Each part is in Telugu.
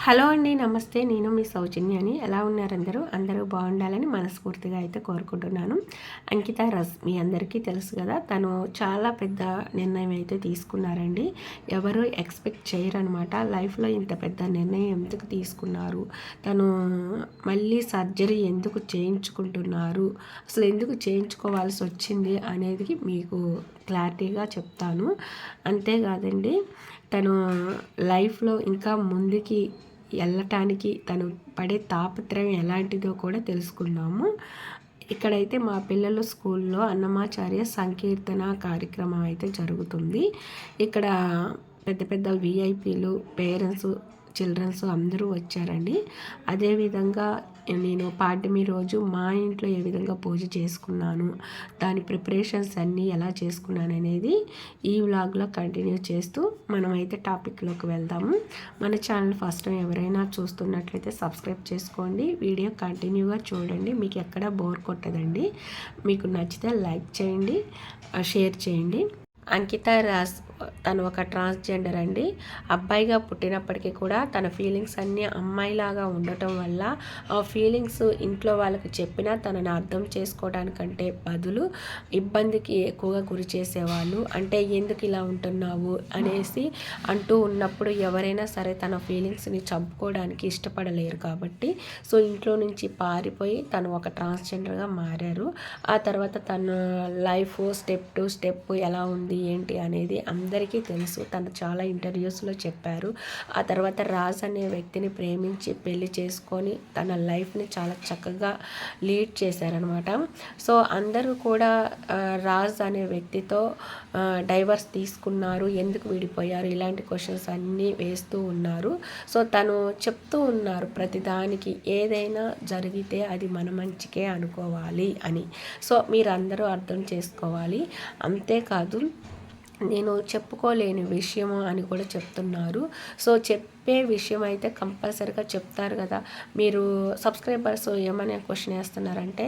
హలో అండి, నమస్తే. నేను మీ సౌజన్యాని. ఎలా ఉన్నారు అందరూ? అందరూ బాగుండాలని మనస్ఫూర్తిగా అయితే కోరుకుంటున్నాను. అంకిత రస్ మీ అందరికీ తెలుసు కదా, తను చాలా పెద్ద నిర్ణయం అయితే తీసుకున్నారండి. ఎవరు ఎక్స్పెక్ట్ చేయరనమాట. లైఫ్లో ఇంత పెద్ద నిర్ణయం ఎందుకు తీసుకున్నారు, తను మళ్ళీ సర్జరీ ఎందుకు చేయించుకుంటున్నారు, అసలు ఎందుకు చేయించుకోవాల్సి వచ్చింది అనేది మీకు క్లారిటీగా చెప్తాను. అంతేకాదండి, తను లైఫ్లో ఇంకా ముందుకి వెళ్ళటానికి తను పడే తాపత్రయం ఎలాంటిదో కూడా తెలుసుకుందాము. ఇక్కడైతే మా పిల్లలు స్కూల్లో అన్నమాచార్య సంకీర్తన కార్యక్రమం అయితే జరుగుతుంది. ఇక్కడ పెద్ద పెద్ద విఐపీలు, పేరెంట్స్, చిల్డ్రన్స్ అందరూ వచ్చారండి. అదేవిధంగా నేను పాడ్యమి రోజు మా ఇంట్లో ఏ విధంగా పూజ చేసుకున్నాను, దాని ప్రిపరేషన్స్ అన్నీ ఎలా చేసుకున్నాను అనేది ఈ వ్లాగ్లో కంటిన్యూ చేస్తూ మనమైతే టాపిక్లోకి వెళ్దాము. మన ఛానల్ ఫస్ట్ టైం ఎవరైనా చూస్తున్నట్లయితే సబ్స్క్రైబ్ చేసుకోండి. వీడియో కంటిన్యూగా చూడండి, మీకు ఎక్కడ బోర్ కొట్టదండి. మీకు నచ్చితే లైక్ చేయండి, షేర్ చేయండి. అంకిత రాస్ తను ఒక ట్రాన్స్జెండర్ అండి. అబ్బాయిగా పుట్టినప్పటికీ కూడా తన ఫీలింగ్స్ అన్నీ అమ్మాయిలాగా ఉండటం వల్ల ఆ ఫీలింగ్స్ ఇంట్లో వాళ్ళకి చెప్పినా తనని అర్థం చేసుకోవడానికంటే బదులు ఇబ్బందికి ఎక్కువగా గురి చేసేవాళ్ళు. అంటే ఎందుకు ఇలా ఉంటున్నావు అనేసి అంటూ ఉన్నప్పుడు ఎవరైనా సరే తన ఫీలింగ్స్ని చంపుకోవడానికి ఇష్టపడలేరు కాబట్టి సో ఇంట్లో నుంచి పారిపోయి తను ఒక ట్రాన్స్జెండర్గా మారారు. ఆ తర్వాత తన లైఫ్ స్టెప్ టు స్టెప్ ఎలా ఉంది ఏంటి అనేది అందరికీ తెలుసు. తను చాలా ఇంటర్వ్యూస్లో చెప్పారు. ఆ తర్వాత రాజ్ అనే వ్యక్తిని ప్రేమించి పెళ్లి చేసుకొని తన లైఫ్ని చాలా చక్కగా లీడ్ చేశారనమాట. సో అందరూ కూడా రాజ్ అనే వ్యక్తితో డైవర్స్ తీసుకున్నారు, ఎందుకు విడిపోయారు, ఇలాంటి క్వశ్చన్స్ అన్నీ వేస్తూ ఉన్నారు. సో తను చెప్తూ ఉన్నారు ప్రతిదానికి ఏదైనా జరిగితే అది మన మంచికే అనుకోవాలి అని. సో మీరందరూ అర్థం చేసుకోవాలి. అంతేకాదు, నేను చెప్పుకోలేని విషయము అని కూడా చెప్తున్నారు. సో చెప్పే విషయం అయితే కంపల్సరీగా చెప్తారు కదా. మీరు సబ్స్క్రైబర్స్ ఏమనే క్వశ్చన్ వేస్తున్నారంటే,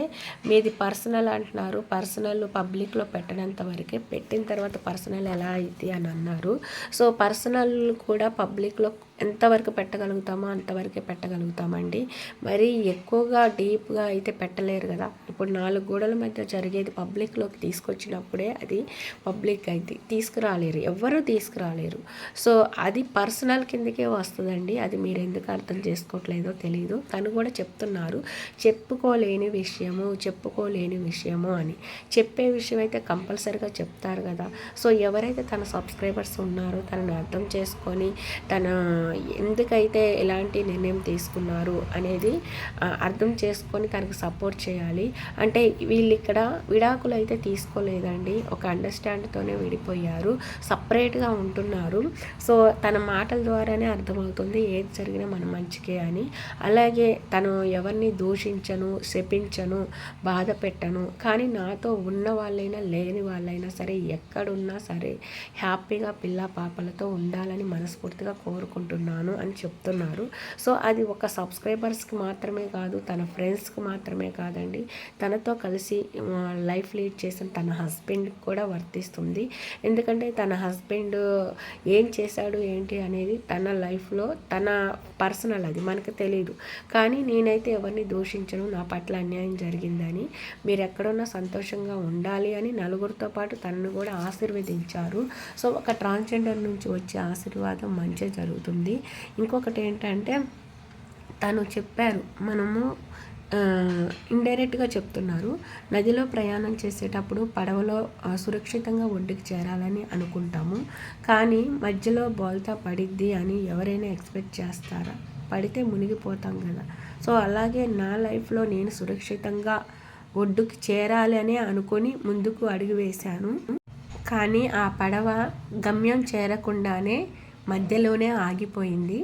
మీది పర్సనల్ అంటున్నారు, పర్సనల్ పబ్లిక్లో పెట్టినంత వరకే, పెట్టిన తర్వాత పర్సనల్ ఎలా అయితే అని అన్నారు. సో పర్సనల్ కూడా పబ్లిక్లో ఎంతవరకు పెట్టగలుగుతామో అంతవరకే పెట్టగలుగుతామండి. మరీ ఎక్కువగా డీప్గా అయితే పెట్టలేరు కదా. ఇప్పుడు 4 గోడల మధ్య జరిగేది పబ్లిక్లోకి తీసుకొచ్చినప్పుడే అది పబ్లిక్ అయితే తీసుకురాలేరు, ఎవ్వరూ తీసుకురాలేరు. సో అది పర్సనల్ కిందకే వస్తుందండి. అది మీరు ఎందుకు అర్థం చేసుకోవట్లేదో తెలియదు. తను కూడా చెప్తున్నారు చెప్పుకోలేని విషయము అని. చెప్పే విషయం అయితే కంపల్సరీగా చెప్తారు కదా. సో ఎవరైతే తన సబ్స్క్రైబర్స్ ఉన్నారో తనని అర్థం చేసుకొని తన ఎందుకైతే ఎలాంటి నిర్ణయం తీసుకున్నారు అనేది అర్థం చేసుకొని తనకు సపోర్ట్ చేయాలి. అంటే వీళ్ళు ఇక్కడ విడాకులు అయితే తీసుకోలేదండి, ఒక అండర్స్టాండ్తోనే విడిపోయారు, సపరేట్గా ఉంటున్నారు. సో తన మాటల ద్వారానే అర్థమవుతుంది ఏది జరిగినా మన మంచికే అని. అలాగే తను ఎవరిని దూషించను, శపించను, బాధ పెట్టను, కానీ నాతో ఉన్న వాళ్ళైనా లేని వాళ్ళైనా సరే ఎక్కడున్నా సరే హ్యాపీగా పిల్ల పాపలతో ఉండాలని మనస్ఫూర్తిగా కోరుకుంటున్నాను అని చెప్తున్నారు. సో అది ఒక సబ్స్క్రైబర్స్కి మాత్రమే కాదు, తన ఫ్రెండ్స్కి మాత్రమే కాదండి, తనతో కలిసి లైఫ్ లీడ్ చేసిన తన హస్బెండ్కి కూడా వర్తిస్తుంది. ఎందుకంటే తన హస్బెండ్ ఏం చేశాడు ఏంటి అనేది తన లైఫ్లో తన పర్సనల్, అది మనకు తెలియదు. కానీ నేనైతే ఎవరిని దూషించను, నా పట్ల అన్యాయం జరిగిందని, మీరు ఎక్కడున్నా సంతోషంగా ఉండాలి అని నలుగురితో పాటు తనను కూడా ఆశీర్వదించారు. సో ఒక ట్రాన్స్జెండర్ నుంచి వచ్చే ఆశీర్వాదం మంచి జరుగుతుంది. ఇంకొకటి ఏంటంటే తను చెప్పారు, మనము ఇండైరెక్ట్గా చెప్తున్నారు, నదిలో ప్రయాణం చేసేటప్పుడు పడవలో సురక్షితంగా ఒడ్డుకి చేరాలని అనుకుంటాము, కానీ మధ్యలో బోల్తా పడిద్ది అని ఎవరైనా ఎక్స్పెక్ట్ చేస్తారా? పడితే మునిగిపోతాం కదా. సో అలాగే నా లైఫ్లో నేను సురక్షితంగా ఒడ్డుకి చేరాలి అని అనుకొని ముందుకు అడుగు వేశాను. కానీ ఆ పడవ గమ్యం చేరకుండానే మధ్యలోనే ఆగిపోయింది.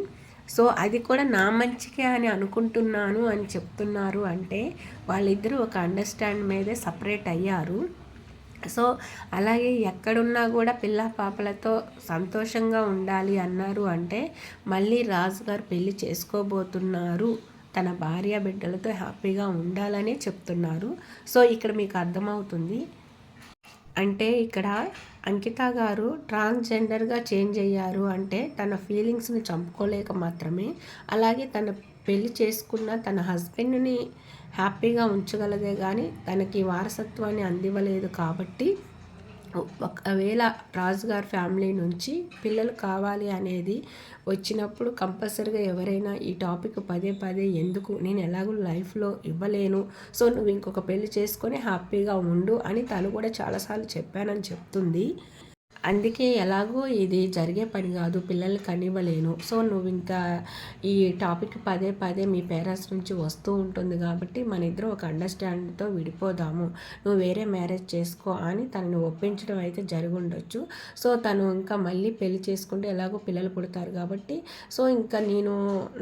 సో అది కూడా నా మంచికే అని అనుకుంటున్నాను అని చెప్తున్నారు. అంటే వాళ్ళిద్దరూ ఒక అండర్స్టాండ్ మీదే సపరేట్ అయ్యారు. సో అలాగే ఎక్కడున్నా కూడా పిల్ల పాపలతో సంతోషంగా ఉండాలి అన్నారు. అంటే మళ్ళీ రాజుగారు పెళ్లి చేసుకోబోతున్నారు, తన భార్య బిడ్డలతో హ్యాపీగా ఉండాలనే చెప్తున్నారు. సో ఇక్కడ మీకు అర్థమవుతుంది అంటే ఇక్కడ అంకిత గారు ట్రాన్స్జెండర్గా చేంజ్ అయ్యారు అంటే తన ఫీలింగ్స్ని చంపుకోలేక మాత్రమే, అలాగే తన పెళ్లి చేసుకున్న తన హస్బెండ్ని హ్యాపీగా ఉంచగలదే కానీ తనకి వారసత్వాన్ని అందివ్వలేదు కాబట్టి, ఒకవేళ రాజుగారి ఫ్యామిలీ నుంచి పిల్లలు కావాలి అనేది వచ్చినప్పుడు కంపల్సరీగా ఎవరైనా ఈ టాపిక్ పదే పదే ఎందుకు, నేను ఎలాగో లైఫ్లో ఇవ్వలేను, సో నువ్వు ఇంకొక పెళ్లి చేసుకొని హ్యాపీగా ఉండు అని తను కూడా చాలాసార్లు చెప్పానని చెప్తుంది. అందుకే ఎలాగో ఇది జరిగే పని కాదు, పిల్లల్ని కనివ్వలేను, సో నువ్వు ఇంకా ఈ టాపిక్ పదే పదే మీ పేరెంట్స్ నుంచి వస్తూ ఉంటుంది కాబట్టి మన ఇద్దరం ఒక అండర్స్టాండింగ్తో విడిపోదాము, నువ్వు వేరే మ్యారేజ్ చేసుకో అని తనని ఒప్పించడం అయితే జరిగి ఉండొచ్చు. సో తను ఇంకా మళ్ళీ పెళ్లి చేసుకుంటే ఎలాగో పిల్లలు పుడతారు కాబట్టి, సో ఇంకా నేను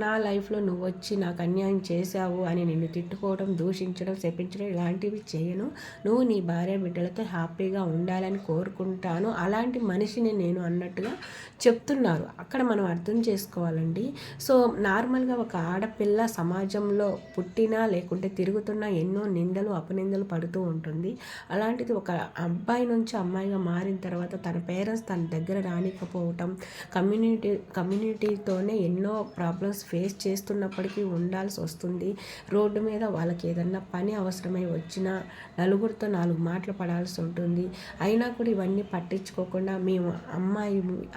నా లైఫ్లో నువ్వు వచ్చి నాకు అన్యాయం చేశావు అని నిన్ను తిట్టుకోవడం, దూషించడం, శపించడం ఇలాంటివి చేయను, నువ్వు నీ భార్య బిడ్డలతో హ్యాపీగా ఉండాలని కోరుకుంటాను, అలాంటి మనిషిని నేను అన్నట్టుగా చెప్తున్నారు. అక్కడ మనం అర్థం చేసుకోవాలండి. సో నార్మల్గా ఒక ఆడపిల్ల సమాజంలో పుట్టినా లేకుంటే తిరుగుతున్నా ఎన్నో నిందలు అపనిందలు పడుతూ ఉంటుంది. అలాంటిది ఒక అబ్బాయి నుంచి అమ్మాయిగా మారిన తర్వాత తన పేరెంట్స్ తన దగ్గర రానికపోవటం, కమ్యూనిటీతోనే ఎన్నో ప్రాబ్లమ్స్ ఫేస్ చేస్తున్నప్పటికీ ఉండాల్సి వస్తుంది. రోడ్డు మీద వాళ్ళకి ఏదన్నా పని అవసరమై వచ్చినా నలుగురితో 4 మాటలు పడాల్సి ఉంటుంది. అయినా కూడా ఇవన్నీ పట్టించుకోకుండా మేము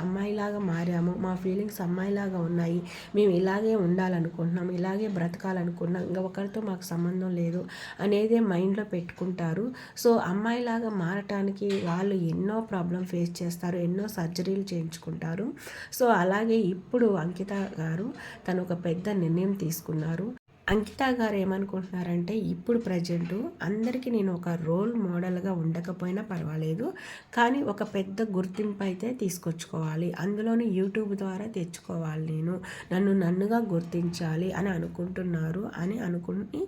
అమ్మాయిలాగా మారాము, మా ఫీలింగ్స్ అమ్మాయిలాగా ఉన్నాయి, మేము ఇలాగే ఉండాలనుకుంటున్నాం, ఇలాగే బ్రతకాలనుకున్నాం, ఇంకా ఒకరితో మాకు సంబంధం లేదు అనేదే మైండ్లో పెట్టుకుంటారు. సో అమ్మాయిలాగా మారటానికి వాళ్ళు ఎన్నో ప్రాబ్లం ఫేస్ చేస్తారు, ఎన్నో సర్జరీలు చేయించుకుంటారు. సో అలాగే ఇప్పుడు అంకిత గారు తను ఒక పెద్ద నిర్ణయం తీసుకున్నారు. అంకిత గారు ఏమనుకుంటున్నారంటే ఇప్పుడు ప్రజెంటు అందరికీ నేను ఒక రోల్ మోడల్గా ఉండకపోయినా పర్వాలేదు, కానీ ఒక పెద్ద గుర్తింపు అయితే తీసుకొచ్చుకోవాలి, అందులోని యూట్యూబ్ ద్వారా తెచ్చుకోవాలి, నన్నుగా గుర్తించాలి అని అనుకుంటున్నారు అని అనుకుని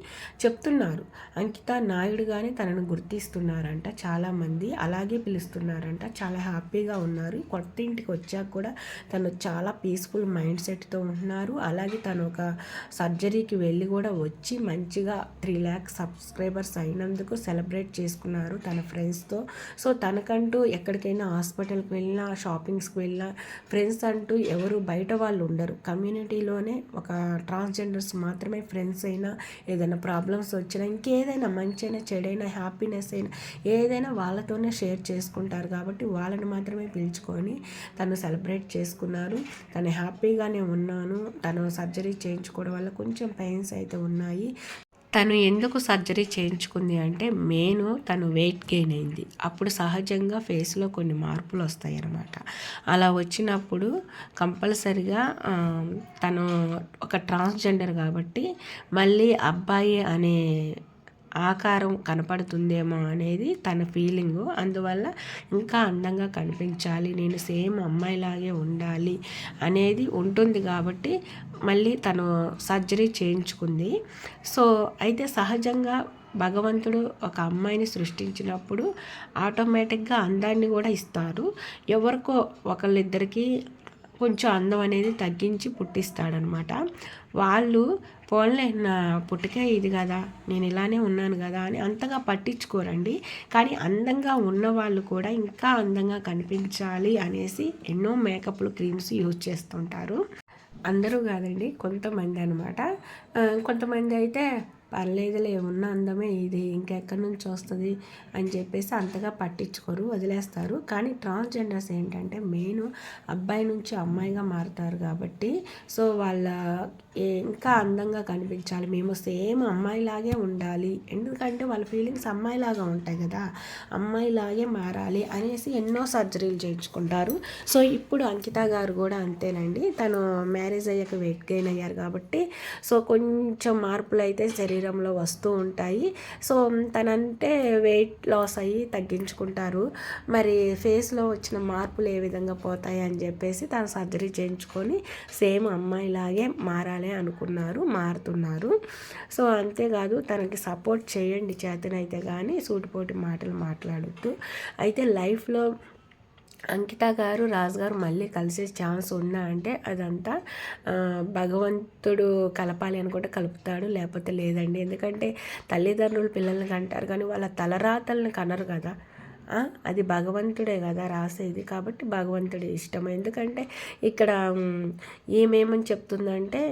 చెప్తున్నారు. అంకిత నాయుడుగానే తనను గుర్తిస్తున్నారంట చాలామంది, అలాగే పిలుస్తున్నారంట, చాలా హ్యాపీగా ఉన్నారు. కొత్త ఇంటికి వచ్చాక కూడా తను చాలా పీస్ఫుల్ మైండ్ సెట్తో ఉంటున్నారు. అలాగే తను ఒక సర్జరీకి వెళ్ళి కూడా వచ్చి మంచిగా 3 lakhs సబ్స్క్రైబర్స్ అయినందుకు సెలబ్రేట్ చేసుకున్నారు తన ఫ్రెండ్స్తో. సో తనకంటూ ఎక్కడికైనా హాస్పిటల్కి వెళ్ళినా, షాపింగ్స్కి వెళ్ళినా ఫ్రెండ్స్ అంటూ ఎవరు బయట వాళ్ళు ఉండరు. కమ్యూనిటీలోనే ఒక ట్రాన్స్జెండర్స్ మాత్రమే ఫ్రెండ్స్ అయినా, ఏదైనా ప్రాబ్లమ్స్ వచ్చినా, ఇంకేదైనా మంచైనా చెడైనా హ్యాపీనెస్ అయినా ఏదైనా వాళ్ళతోనే షేర్ చేసుకుంటారు కాబట్టి వాళ్ళని మాత్రమే పిలుచుకొని తను సెలబ్రేట్ చేసుకున్నారు. తను హ్యాపీగానే ఉన్నాను, తను సర్జరీ చేయించుకోవడం వల్ల కొంచెం పెయిన్స్ అయితే ఉన్నాయి. తను ఎందుకు సర్జరీ చేయించుకుంది అంటే తను వెయిట్ గెయిన్ అయింది. అప్పుడు సహజంగా ఫేస్లో కొన్ని మార్పులు వస్తాయి అన్నమాట. అలా వచ్చినప్పుడు కంపల్సరిగా తను ఒక ట్రాన్స్జెండర్ కాబట్టి మళ్ళీ అబ్బాయి అనే ఆకారం కనపడుతుందేమో అనేది తన ఫీలింగు. అందువల్ల ఇంకా అందంగా కనిపించాలి, నేను సేమ్ అమ్మాయిలాగే ఉండాలి అనేది ఉంటుంది కాబట్టి మళ్ళీ తను సర్జరీ చేయించుకుంది. సో అయితే సహజంగా భగవంతుడు ఒక అమ్మాయిని సృష్టించినప్పుడు ఆటోమేటిక్గా అందాన్ని కూడా ఇస్తారు. ఎవరికో ఒకళ్ళిద్దరికి కొంచెం అందం అనేది తగ్గించి పుట్టిస్తాడనమాట. వాళ్ళు పోన్లే నా పుట్టుకే ఇది కదా, నేను ఇలానే ఉన్నాను కదా అని అంతగా పట్టించుకోరండి. కానీ అందంగా ఉన్నవాళ్ళు కూడా ఇంకా అందంగా కనిపించాలి అనేసి ఎన్నో మేకప్లు, క్రీమ్స్ యూజ్ చేస్తుంటారు. అందరూ కాదండి, కొంతమంది అనమాట. కొంతమంది అయితే పర్లేదులే ఉన్న అందమే ఇది, ఇంకెక్కడి నుంచి వస్తుంది అని చెప్పేసి అంతగా పట్టించుకోరు, వదిలేస్తారు. కానీ ట్రాన్స్జెండర్స్ ఏంటంటే అబ్బాయి నుంచి అమ్మాయిగా మారుతారు కాబట్టి సో వాళ్ళ ఇంకా అందంగా కనిపించాలి, మేము సేమ్ అమ్మాయిలాగే ఉండాలి, ఎందుకంటే వాళ్ళ ఫీలింగ్స్ అమ్మాయిలాగా ఉంటాయి కదా, అమ్మాయిలాగే మారాలి అనేసి ఎన్నో సర్జరీలు చేయించుకుంటారు. సో ఇప్పుడు అంకిత గారు కూడా అంతేనండి. తను మ్యారేజ్ అయ్యాక వెయిట్ గెయిన్ అయ్యారు కాబట్టి సో కొంచెం మార్పులు అయితే శరీరంలో వస్తూ ఉంటాయి. సో తనంటే వెయిట్ లాస్ అయ్యి తగ్గించుకుంటారు. మరి ఫేస్లో వచ్చిన మార్పులు ఏ విధంగా పోతాయి అని చెప్పేసి తను సర్జరీ చేయించుకొని సేమ్ అమ్మాయిలాగే మారాలి అనుకున్నారు, మారుతున్నారు. సో అంతేకాదు తనకి సపోర్ట్ చేయండి చేతనైతే కానీ సూటిపోటి మాటలు మాట్లాడొద్దు. అయితే లైఫ్లో అంకిత గారు రాజుగారు మళ్ళీ కలిసే ఛాన్స్ ఉన్నా అంటే అదంతా భగవంతుడు కలపాలి అనుకుంటే కలుపుతాడు, లేకపోతే లేదండి. ఎందుకంటే తల్లిదండ్రులు పిల్లల్ని కంటారు కానీ వాళ్ళ తలరాతల్ని కనరు కదా. అది భగవంతుడే కదా రాసేది, కాబట్టి భగవంతుడి ఇష్టం. ఎందుకంటే ఇక్కడ ఏమేమని చెప్తుందంటే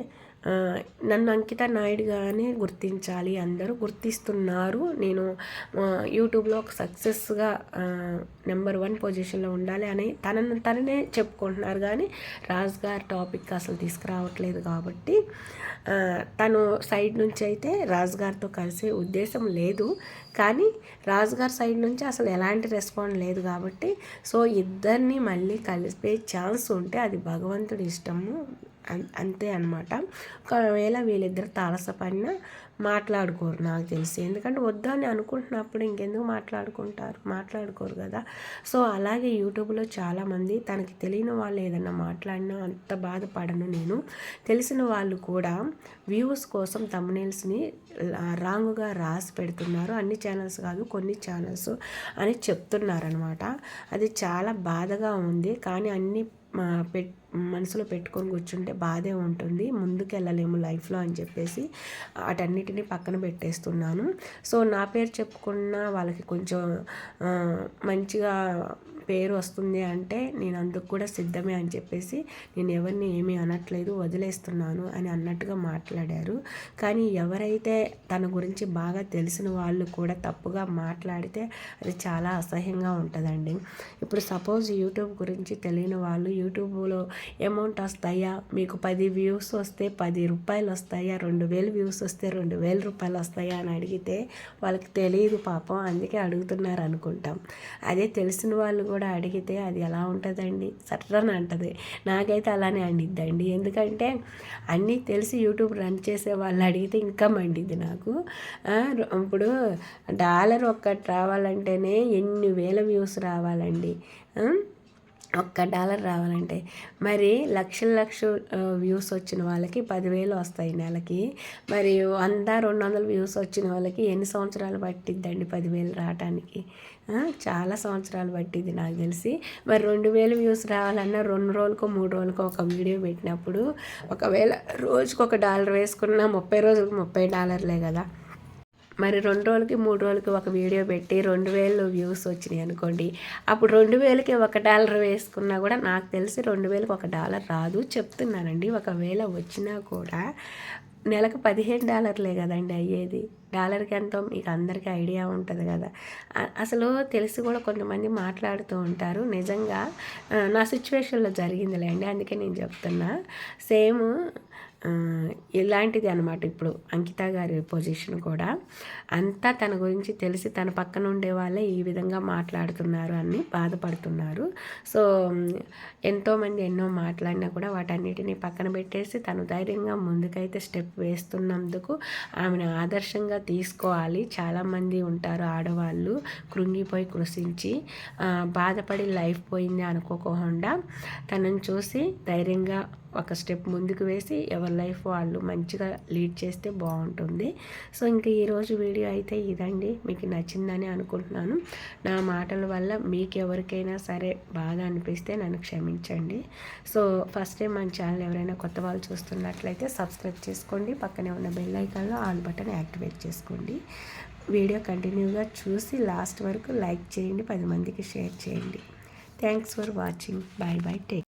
నన్ను అంకిత నాయుడుగానే గుర్తించాలి, అందరూ గుర్తిస్తున్నారు, నేను యూట్యూబ్లో ఒక సక్సెస్గా నెంబర్ 1 పొజిషన్లో ఉండాలి అని తననే చెప్పుకుంటున్నారు. కానీ రాజు గారి టాపిక్ అసలు తీసుకురావట్లేదు. కాబట్టి తను సైడ్ నుంచి అయితే రాజుగారితో కలిసే ఉద్దేశం లేదు. కానీ రాజుగారి సైడ్ నుంచి అసలు ఎలాంటి రెస్పాండ్ లేదు. కాబట్టి సో ఇద్దరిని మళ్ళీ కలిపే ఛాన్స్ ఉంటే అది భగవంతుడి ఇష్టము, అంతే అనమాట. ఒకవేళ వీళ్ళిద్దరు తారసపడిన మాట్లాడుకోరు నాకు తెలిసి. ఎందుకంటే వద్దని అనుకుంటున్నప్పుడు ఇంకెందుకు మాట్లాడుకోరు కదా. సో అలాగే యూట్యూబ్లో చాలామంది తనకి తెలియని వాళ్ళు ఏదన్నా మాట్లాడినా అంత బాధపడను నేను. తెలిసిన వాళ్ళు కూడా వ్యూస్ కోసం థంబ్నెయిల్స్ని రాంగ్గా రాసి పెడుతున్నారు. అన్ని ఛానల్స్ కాదు, కొన్ని ఛానల్స్ అని చెప్తున్నారనమాట. అది చాలా బాధగా ఉంది. కానీ అన్ని మనసులో పెట్టుకొని కూర్చుంటే బాధే ఉంటుంది, ముందుకు వెళ్ళలేము లైఫ్లో అని చెప్పేసి వాటన్నిటిని పక్కన పెట్టేస్తున్నాను. సో నా పేరు చెప్పుకున్న వాళ్ళకి కొంచెం మంచిగా పేరు వస్తుంది అంటే నేను అందుకు కూడా సిద్ధమే అని చెప్పేసి నేను ఎవరిని ఏమీ అనట్లేదు, వదిలేస్తున్నాను అని అన్నట్టుగా మాట్లాడారు. కానీ ఎవరైతే తన గురించి బాగా తెలిసిన వాళ్ళు కూడా తప్పుగా మాట్లాడితే అది చాలా అసహ్యంగా ఉంటుందండి. ఇప్పుడు సపోజ్ యూట్యూబ్ గురించి తెలియని వాళ్ళు యూట్యూబ్లో అమౌంట్ వస్తాయా, మీకు 10 వ్యూస్ వస్తే 10 రూపాయలు వస్తాయా, 2000 వ్యూస్ వస్తే 2000 రూపాయలు వస్తాయా అని అడిగితే వాళ్ళకి తెలియదు పాపం, అందుకే అడుగుతున్నారు అనుకుంటాం. అదే తెలిసిన వాళ్ళు కూడా అడిగితే అది ఎలా ఉంటుందండి, సర్రని అంటది. నాకైతే అలానే అండిద్దండి. ఎందుకంటే అన్నీ తెలిసి యూట్యూబ్ రన్ చేసే వాళ్ళు అడిగితే ఇంకా మండిద్ది నాకు. ఇప్పుడు డాలర్ ఒక్కటి రావాలంటేనే ఎన్ని వేల వ్యూస్ రావాలండి. $1 రావాలంటే మరి లక్షల వ్యూస్ వచ్చిన వాళ్ళకి 10,000 వస్తాయి నెలకి. మరి 100-200 వ్యూస్ వచ్చిన వాళ్ళకి ఎన్ని సంవత్సరాలు పట్టిద్దండి 10,000 రావటానికి? చాలా సంవత్సరాలు పట్టిద్ది నాకు తెలిసి. మరి 2,000 వ్యూస్ రావాలన్నా 2 రోజులకో 3 రోజులకో ఒక వీడియో పెట్టినప్పుడు ఒకవేళ రోజుకు $1 వేసుకున్నా 30 రోజులకు $30 కదా. మరి 2 రోజులకి 3 రోజులకి ఒక వీడియో పెట్టి 2,000 వ్యూస్ వచ్చినాయి అనుకోండి, అప్పుడు 2,000కి $1 వేసుకున్నా కూడా నాకు తెలిసి 2,000కి $1 రాదు చెప్తున్నానండి. ఒకవేళ వచ్చినా కూడా నెలకు $15 కదండి అయ్యేది. డాలర్కి ఎంతో మీకు అందరికీ ఐడియా ఉంటుంది కదా. అసలు తెలిసి కూడా కొంతమంది మాట్లాడుతూ ఉంటారు. నిజంగా నా సిచ్యువేషన్లో జరిగిందిలేండి, అందుకే నేను చెప్తున్నా. సేమ్ ఇలాంటిది అనమాట. ఇప్పుడు అంకిత గారి పొజిషన్ కూడా అంతా తన గురించి తెలిసి తన పక్కన ఉండే వాళ్ళే ఈ విధంగా మాట్లాడుతున్నారు అని బాధపడుతున్నారు. సో ఎంతోమంది ఎన్నో మాట్లాడినా కూడా వాటన్నిటిని పక్కన పెట్టేసి తను ధైర్యంగా ముందుకైతే స్టెప్ వేస్తున్నందుకు ఆమెను ఆదర్శంగా తీసుకోవాలి. చాలామంది ఉంటారు ఆడవాళ్ళు కృంగిపోయి కృషించి బాధపడి లైఫ్ పోయింది అనుకోకుండా తనని చూసి ధైర్యంగా ఒక స్టెప్ ముందుకు వేసి ఎవరి లైఫ్ వాళ్ళు మంచిగా లీడ్ చేస్తే బాగుంటుంది. సో ఇంకా ఈరోజు వీడియో అయితే ఇదండి. మీకు నచ్చిందని అనుకుంటున్నాను. నా మాటల వల్ల మీకు ఎవరికైనా సరే బాధ అనిపిస్తే నన్ను క్షమించండి. సో ఫస్ట్ టైం మన ఛానల్ ఎవరైనా కొత్త వాళ్ళు చూస్తున్నట్లయితే సబ్స్క్రైబ్ చేసుకోండి. పక్కనే ఉన్న బెల్ ఐకాన్లో ఆల్ బటన్ యాక్టివేట్ చేసుకోండి. వీడియో కంటిన్యూగా చూసి లాస్ట్ వరకు లైక్ చేయండి, 10 మందికి షేర్ చేయండి. Thanks for watching. Bye bye. Take